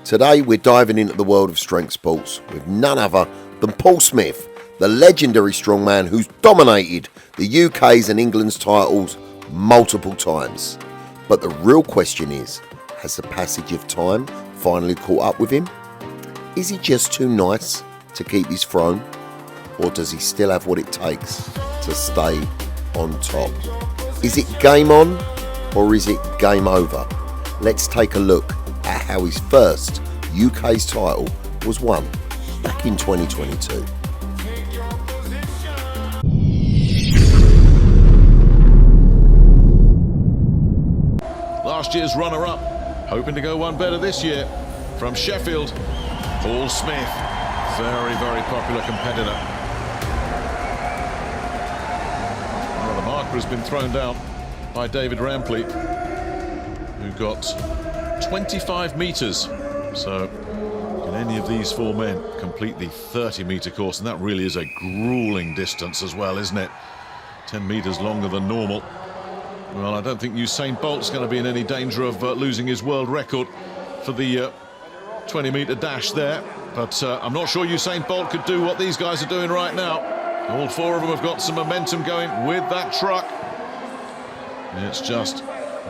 Today we're diving into the world of strength sports with none other than Paul Smith, the legendary strongman who's dominated the UK's and England's titles multiple times. But the real question is, has the passage of time finally caught up with him? Is he just too nice to keep his throne? Or does he still have what it takes to stay on top? Is it game on or is it game over? Let's take a look at how his first UK's title was won back in 2022. Last year's runner-up, hoping to go one better this year. From Sheffield, Paul Smith, very, very popular competitor. Well, the marker has been thrown down by David Rampley, who got 25 metres. So can any of these four men complete the 30-metre course? And that really is a grueling distance as well, isn't it? 10 metres longer than normal. Well, I don't think Usain Bolt's going to be in any danger of losing his world record for the 20-metre dash there. But I'm not sure Usain Bolt could do what these guys are doing right now. All four of them have got some momentum going with that truck. It's just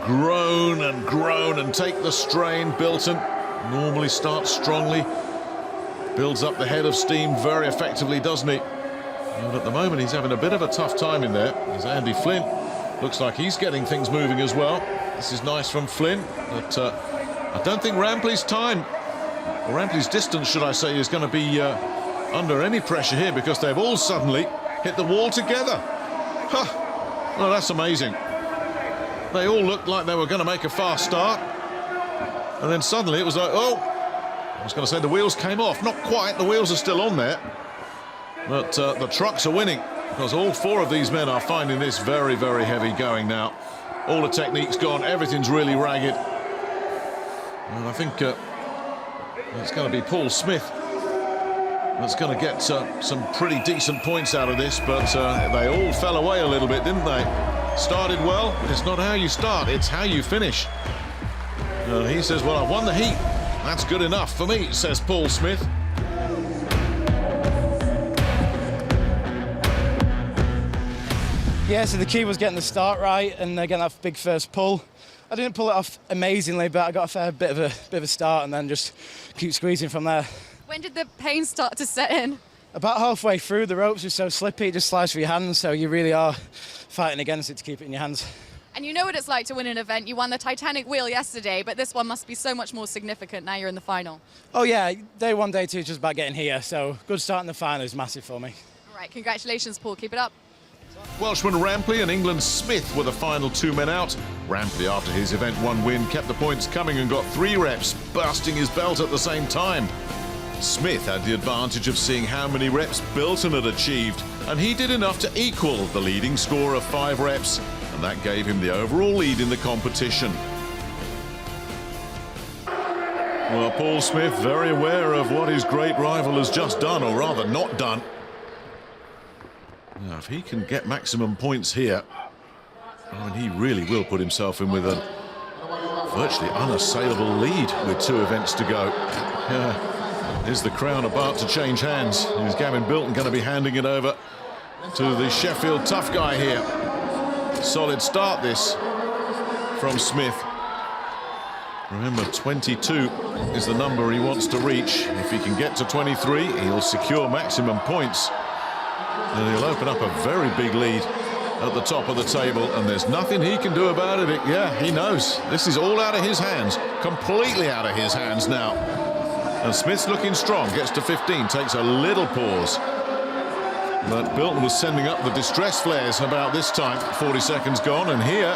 grown and take the strain. Bilton normally starts strongly, builds up the head of steam very effectively, doesn't he? And at the moment he's having a bit of a tough time in there. There's Andy Flynn. Looks like he's getting things moving as well. This is nice from Flynn, but I don't think Rampley's time, or Rampley's distance, should I say, is going to be under any pressure here, because they've all suddenly hit the wall together. Huh. Well, that's amazing. They all looked like they were going to make a fast start, and then suddenly it was like, oh, I was going to say the wheels came off. Not quite, the wheels are still on there, but the trucks are winning, because all four of these men are finding this very, very heavy going now. All the technique's gone, everything's really ragged. And I think it's going to be Paul Smith that's going to get some pretty decent points out of this, but they all fell away a little bit, didn't they? Started well, it's not how you start, it's how you finish. He says, well, I've won the heat. That's good enough for me, says Paul Smith. Yeah, so the key was getting the start right and getting that big first pull. I didn't pull it off amazingly, but I got a fair bit of a start and then just keep squeezing from there. When did the pain start to set in? About halfway through, the ropes are so slippy, it just slides through your hands, so you really are fighting against it to keep it in your hands. And you know what it's like to win an event. You won the Titanic wheel yesterday, but this one must be so much more significant now you're in the final. Oh yeah, day one, day two, just about getting here, so good start in the final is massive for me. All right, congratulations, Paul. Keep it up. Welshman Rampley and England's Smith were the final two men out. Rampley, after his event one win, kept the points coming and got 3 reps, bursting his belt at the same time. Smith had the advantage of seeing how many reps Bilton had achieved, and he did enough to equal the leading score of 5 reps, and that gave him the overall lead in the competition. Well, Paul Smith very aware of what his great rival has just done, or rather not done. Now, if he can get maximum points here, I mean, he really will put himself in with a virtually unassailable lead with 2 events to go. Is the crown about to change hands? Is Gavin Bilton going to be handing it over to the Sheffield tough guy here? Solid start this from Smith. Remember, 22 is the number he wants to reach. If he can get to 23, he'll secure maximum points. And he'll open up a very big lead at the top of the table, and there's nothing he can do about it. Yeah, he knows. This is all out of his hands, completely out of his hands now. And Smith's looking strong, gets to 15, takes a little pause. But Bilton was sending up the distress flares about this time. 40 seconds gone, and here,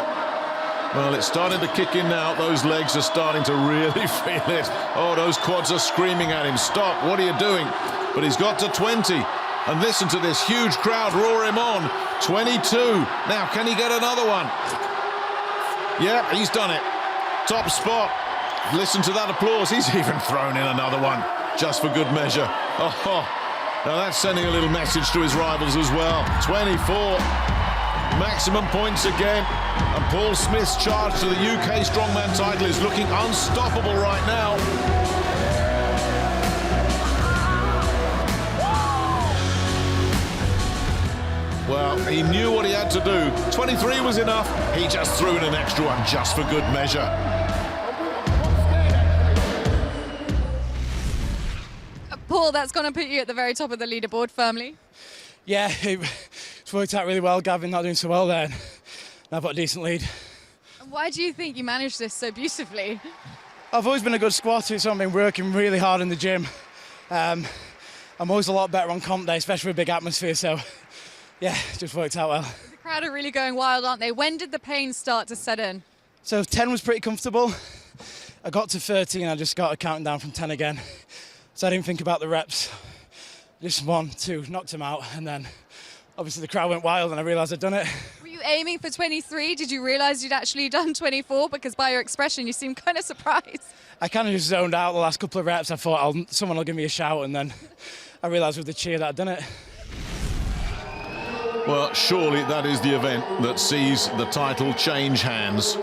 well, it's starting to kick in now. Those legs are starting to really feel it. Oh, those quads are screaming at him. Stop, what are you doing? But he's got to 20. And listen to this huge crowd roar him on. 22. Now, can he get another one? Yeah, he's done it. Top spot. Listen to that applause. He's even thrown in another one, just for good measure. Oh, now that's sending a little message to his rivals as well. 24. Maximum points again. And Paul Smith's charge to the UK Strongman title is looking unstoppable right now. He knew what he had to do. 23 was enough. He just threw in an extra one just for good measure. Paul, that's going to put you at the very top of the leaderboard firmly. Yeah, it's worked out really well. Gavin not doing so well there. I've got a decent lead. Why do you think you managed this so beautifully? I've always been a good squatter, so I've been working really hard in the gym. I'm always a lot better on comp day, especially with a big atmosphere, so yeah, it just worked out well. The crowd are really going wild, aren't they? When did the pain start to set in? So 10 was pretty comfortable. I got to 13, I just got a countdown down from 10 again. So I didn't think about the reps. Just 1, 2, knocked him out, and then obviously the crowd went wild and I realised I'd done it. Were you aiming for 23? Did you realise you'd actually done 24? Because by your expression, you seem kind of surprised. I kind of just zoned out the last couple of reps. I thought someone will give me a shout, and then I realised with the cheer that I'd done it. Well, surely that is the event that sees the title change hands.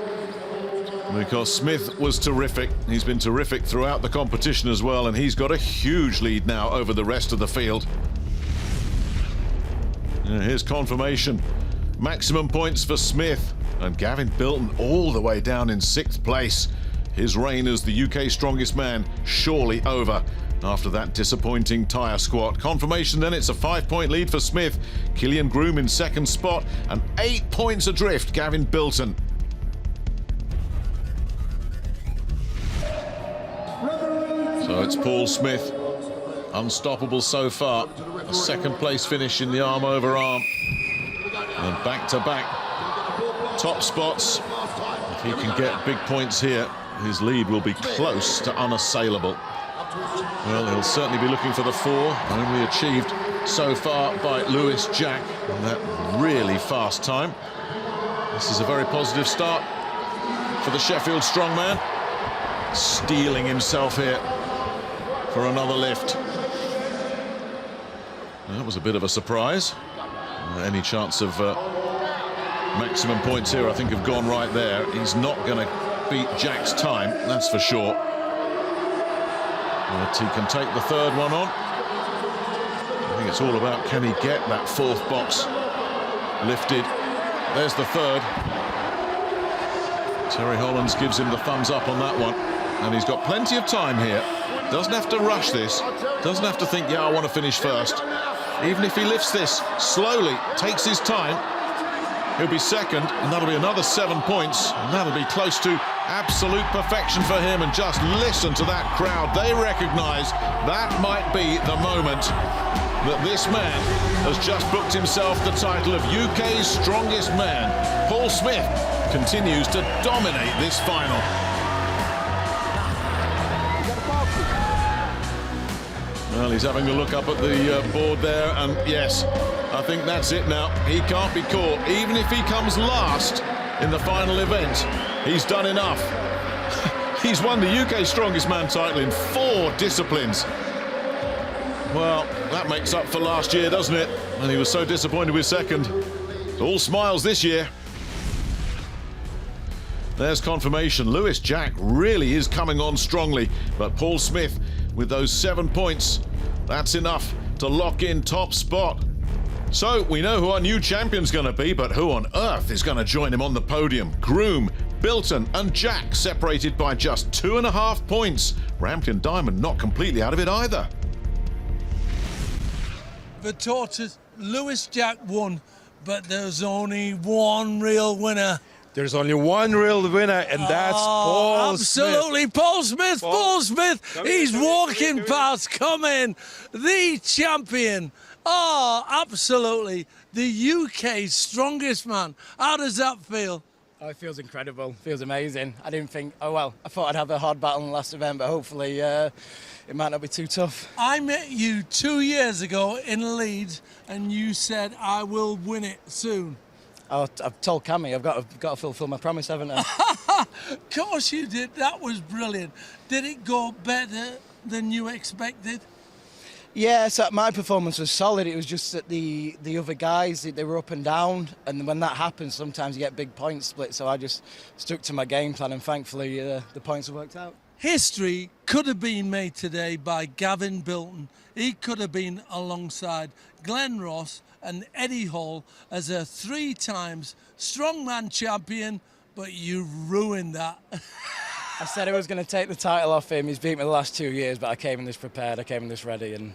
Because Smith was terrific. He's been terrific throughout the competition as well, and he's got a huge lead now over the rest of the field. Here's confirmation. Maximum points for Smith, and Gavin Bilton all the way down in 6th place. His reign as the UK strongest man surely over after that disappointing tyre squat. Confirmation then, it's a 5-point lead for Smith. Killian Groom in 2nd spot, and 8 points adrift Gavin Bilton. So it's Paul Smith, unstoppable so far. A 2nd place finish in the arm over arm. And back-to-back top spots. If he can get big points here, his lead will be close to unassailable. Well, he'll certainly be looking for the 4, only achieved so far by Lewis Jack in that really fast time. This is a very positive start for the Sheffield Strongman. Steeling himself here for another lift. That was a bit of a surprise. Any chance of maximum points here, I think, have gone right there. He's not going to beat Jack's time, that's for sure. But he can take the 3rd one on. I think it's all about, can he get that 4th box lifted? There's the 3rd. Terry Hollands gives him the thumbs up on that one. And he's got plenty of time here. Doesn't have to rush this. Doesn't have to think, yeah, I want to finish first. Even if he lifts this slowly, takes his time, he'll be 2nd, and that'll be another 7 points, and that'll be close to absolute perfection for him. And just listen to that crowd. They recognise that might be the moment that this man has just booked himself the title of UK's strongest man. Paul Smith continues to dominate this final. Well, he's having a look up at the board there, and yes, I think that's it now. He can't be caught. Even if he comes last in the final event, he's done enough. He's won the UK Strongest Man title in 4 disciplines. Well, that makes up for last year, doesn't it? And he was so disappointed with 2nd. All smiles this year. There's confirmation. Lewis Jack really is coming on strongly, but Paul Smith, with those 7 points, that's enough to lock in top spot. So we know who our new champion's going to be, but who on earth is going to join him on the podium? Groom, Bilton and Jack separated by just 2.5 points. Rampley and Diamond not completely out of it either. The tortoise, Lewis Jack won, but there's only one real winner. There's only one real winner, and that's Paul Smith. Absolutely, Paul Smith, Paul Smith. He's walking past, coming, the champion. Oh, absolutely, the UK's strongest man. How does that feel? Oh, it feels incredible. It feels amazing. I didn't think, oh well, I thought I'd have a hard battle in the last event, but hopefully it might not be too tough. I met you 2 years ago in Leeds, and you said, I will win it soon. Oh, I've told Cammy I've got to fulfil my promise, haven't I? Of course you did. That was brilliant. Did it go better than you expected? Yeah, so my performance was solid. It was just that the other guys, they were up and down, and when that happens, sometimes you get big point splits. So I just stuck to my game plan, and thankfully the points have worked out. History could have been made today by Gavin Bilton. He could have been alongside Glenn Ross and Eddie Hall as a 3 times strongman champion, but you ruined that. I said I was going to take the title off him. He's beat me the last 2 years, but I came in this prepared, I came in this ready, and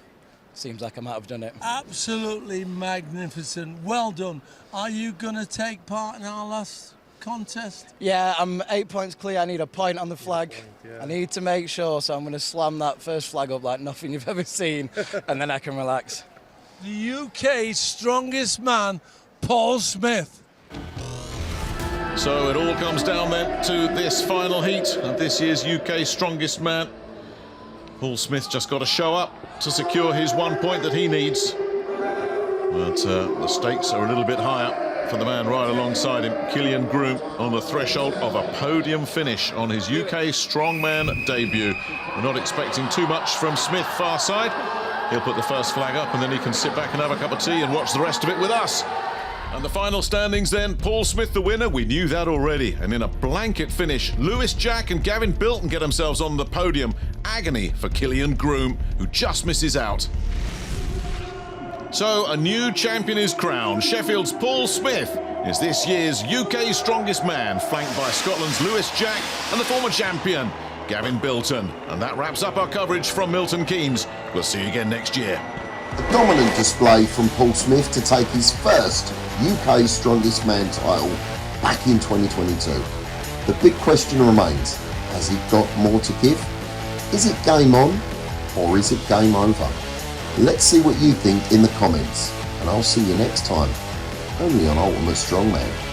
seems like I might have done it. Absolutely magnificent. Well done. Are you going to take part in our last contest? Yeah, I'm 8 points clear. I need a point on the flag. I need to make sure, so I'm going to slam that first flag up like nothing you've ever seen, and then I can relax. The UK's strongest man, Paul Smith. So it all comes down then to this final heat of this year's UK Strongest Man. Paul Smith just got to show up to secure his 1 point that he needs. But the stakes are a little bit higher for the man right alongside him, Killian Groom, on the threshold of a podium finish on his UK Strongman debut. We're not expecting too much from Smith far side. He'll put the first flag up and then he can sit back and have a cup of tea and watch the rest of it with us. And the final standings then, Paul Smith the winner, we knew that already. And in a blanket finish, Lewis Jack and Gavin Bilton get themselves on the podium. Agony for Killian Groom, who just misses out. So a new champion is crowned. Sheffield's Paul Smith is this year's UK Strongest Man, flanked by Scotland's Lewis Jack and the former champion, Gavin Bilton. And that wraps up our coverage from Milton Keynes. We'll see you again next year. A dominant display from Paul Smith to take his first UK Strongest Man title back in 2022. The big question remains, has he got more to give? Is it game on or is it game over? Let's see what you think in the comments, and I'll see you next time, only on Ultimate Strongman.